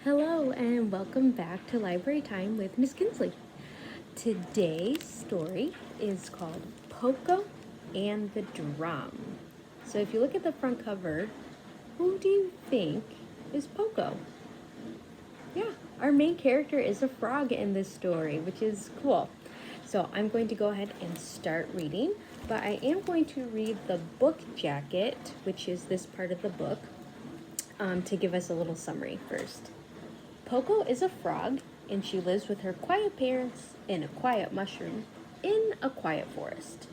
Hello and welcome back to Library Time with Miss Kinsley. Today's story is called Pokko and the Drum. So if you look at the front cover, who do you think is Pokko? Yeah, our main character is a frog in this story, which is cool. So I'm going to go ahead and start reading, but I am going to read the book jacket, which is this part of the book, to give us a little summary first. Pokko is a frog, and she lives with her quiet parents in a quiet mushroom in a quiet forest.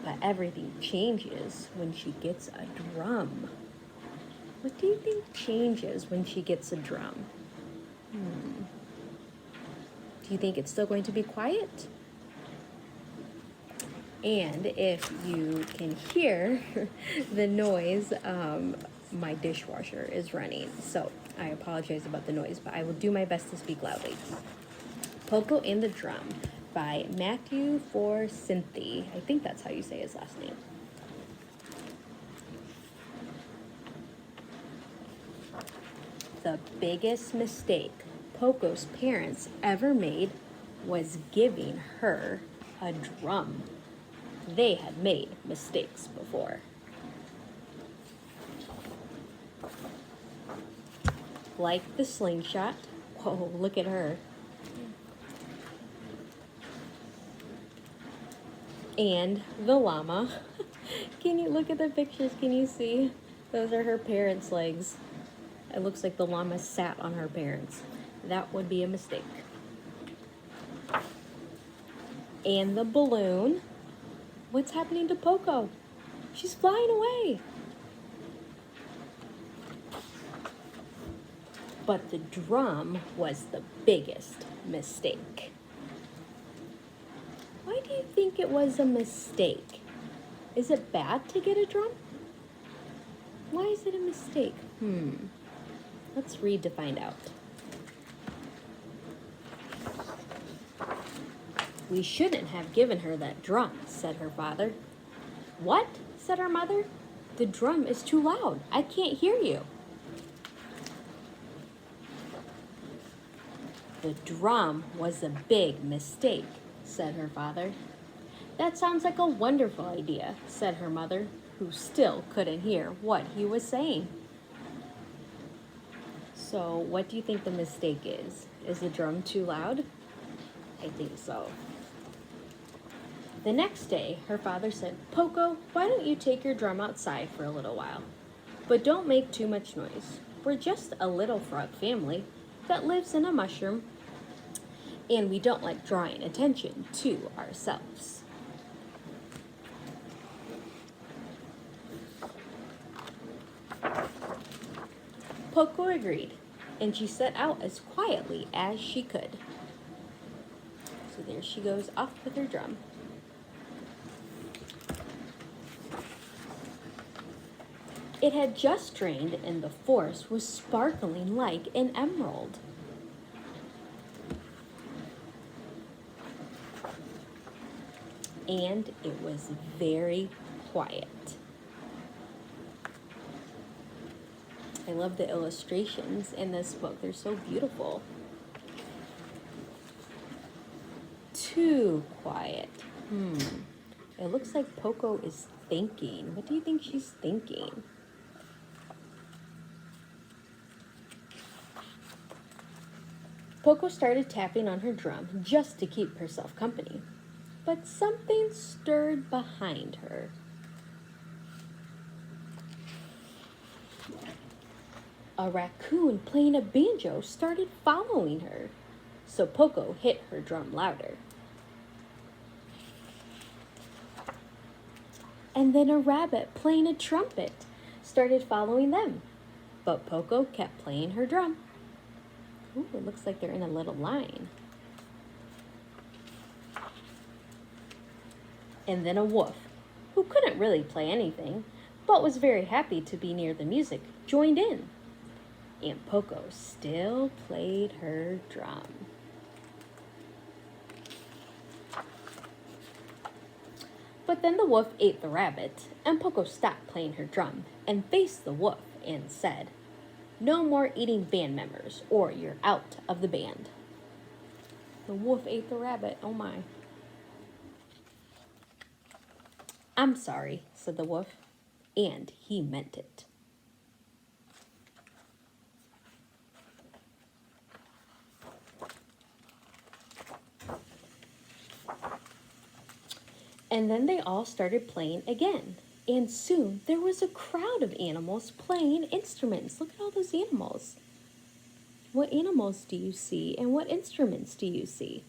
But everything changes when she gets a drum. What do you think changes when she gets a drum? Do you think it's still going to be quiet? And if you can hear the noise, my dishwasher is running. So I apologize about the noise, but I will do my best to speak loudly. Pokko and the Drum by Matthew Forsythe. I think that's how you say his last name. The biggest mistake Pokko's parents ever made was giving her a drum. They had made mistakes before. Like the slingshot. Whoa, look at her. And the llama. Can you look at the pictures? Can you see? Those are her parents' legs. It looks like the llama sat on her parents. That would be a mistake. And the balloon. What's happening to Pokko? She's flying away. But the drum was the biggest mistake. Why do you think it was a mistake? Is it bad to get a drum? Why is it a mistake? Let's read to find out. We shouldn't have given her that drum, said her father. What? Said her mother. The drum is too loud. I can't hear you. The drum was a big mistake, said her father. That sounds like a wonderful idea, said her mother, who still couldn't hear what he was saying. So, what do you think the mistake is? Is the drum too loud? I think so. The next day, her father said, Pokko, why don't you take your drum outside for a little while? But don't make too much noise. We're just a little frog family that lives in a mushroom, and we don't like drawing attention to ourselves. Pokko agreed, and she set out as quietly as she could. So there she goes off with her drum. It had just rained, and the forest was sparkling like an emerald. And it was very quiet. I love the illustrations in this book. They're so beautiful. Too quiet. It looks like Pokko is thinking. What do you think she's thinking? Pokko started tapping on her drum just to keep herself company. But something stirred behind her. A raccoon playing a banjo started following her, so Pokko hit her drum louder. And then a rabbit playing a trumpet started following them, but Pokko kept playing her drum. Ooh, it looks like they're in a little line. And then a wolf, who couldn't really play anything, but was very happy to be near the music, joined in. And Pokko still played her drum. But then the wolf ate the rabbit, and Pokko stopped playing her drum and faced the wolf and said, No more eating band members, or you're out of the band. The wolf ate the rabbit. Oh my. I'm sorry, said the wolf, and he meant it. And then they all started playing again. And soon there was a crowd of animals playing instruments. Look at all those animals. What animals do you see and what instruments do you see?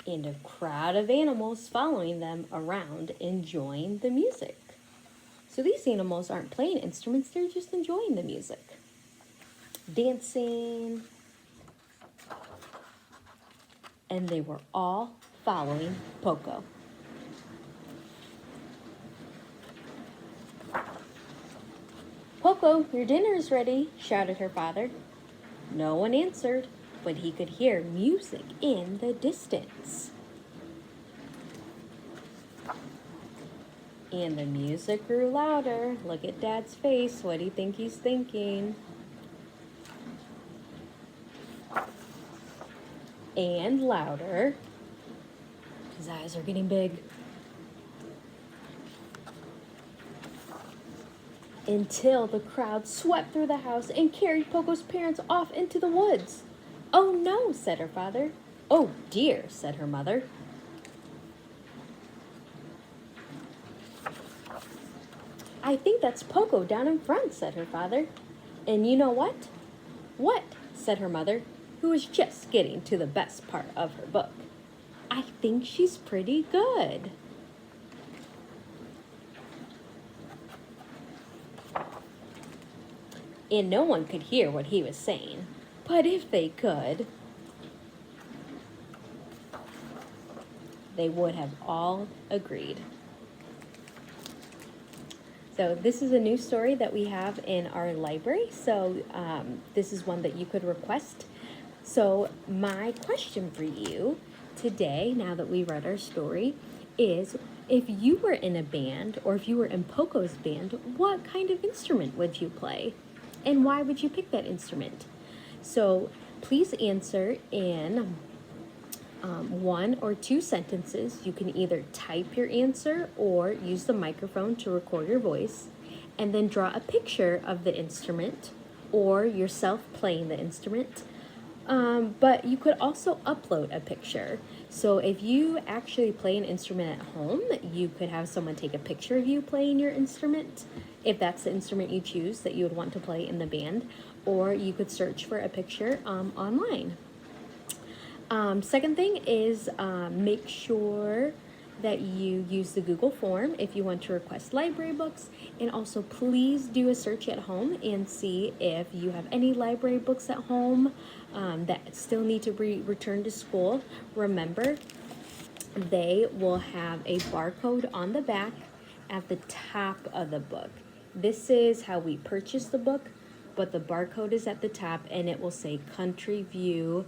And a crowd of animals following them around, enjoying the music. So these animals aren't playing instruments, they're just enjoying the music. Dancing. And they were all following Pokko. Pokko, your dinner is ready, shouted her father. No one answered, but he could hear music in the distance. And the music grew louder. Look at Dad's face. What do you think he's thinking? And louder. His eyes are getting big. Until the crowd swept through the house and carried Pokko's parents off into the woods. Oh no, said her father. Oh dear, said her mother. I think that's Pokko down in front, said her father. And you know what? What? Said her mother, who was just getting to the best part of her book. I think she's pretty good. And no one could hear what he was saying. But if they could, they would have all agreed. So this is a new story that we have in our library. So this is one that you could request. So my question for you today, now that we read our story, is if you were in a band or if you were in Pokko's band, what kind of instrument would you play? And why would you pick that instrument? So please answer in 1 or 2 sentences. You can either type your answer or use the microphone to record your voice, and then draw a picture of the instrument or yourself playing the instrument. But you could also upload a picture. So if you actually play an instrument at home, you could have someone take a picture of you playing your instrument, if that's the instrument you choose that you would want to play in the band, or you could search for a picture online. Second thing is make sure that you use the Google form if you want to request library books, and also please do a search at home and see if you have any library books at home that still need to be returned to school. Remember, they will have a barcode on the back at the top of the book. This is how we purchase the book, but the barcode is at the top and it will say Country View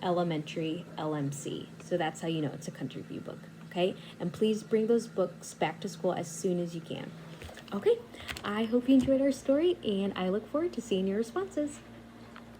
Elementary LMC. So that's how you know it's a Country View book, okay? And please bring those books back to school as soon as you can. Okay, I hope you enjoyed our story and I look forward to seeing your responses.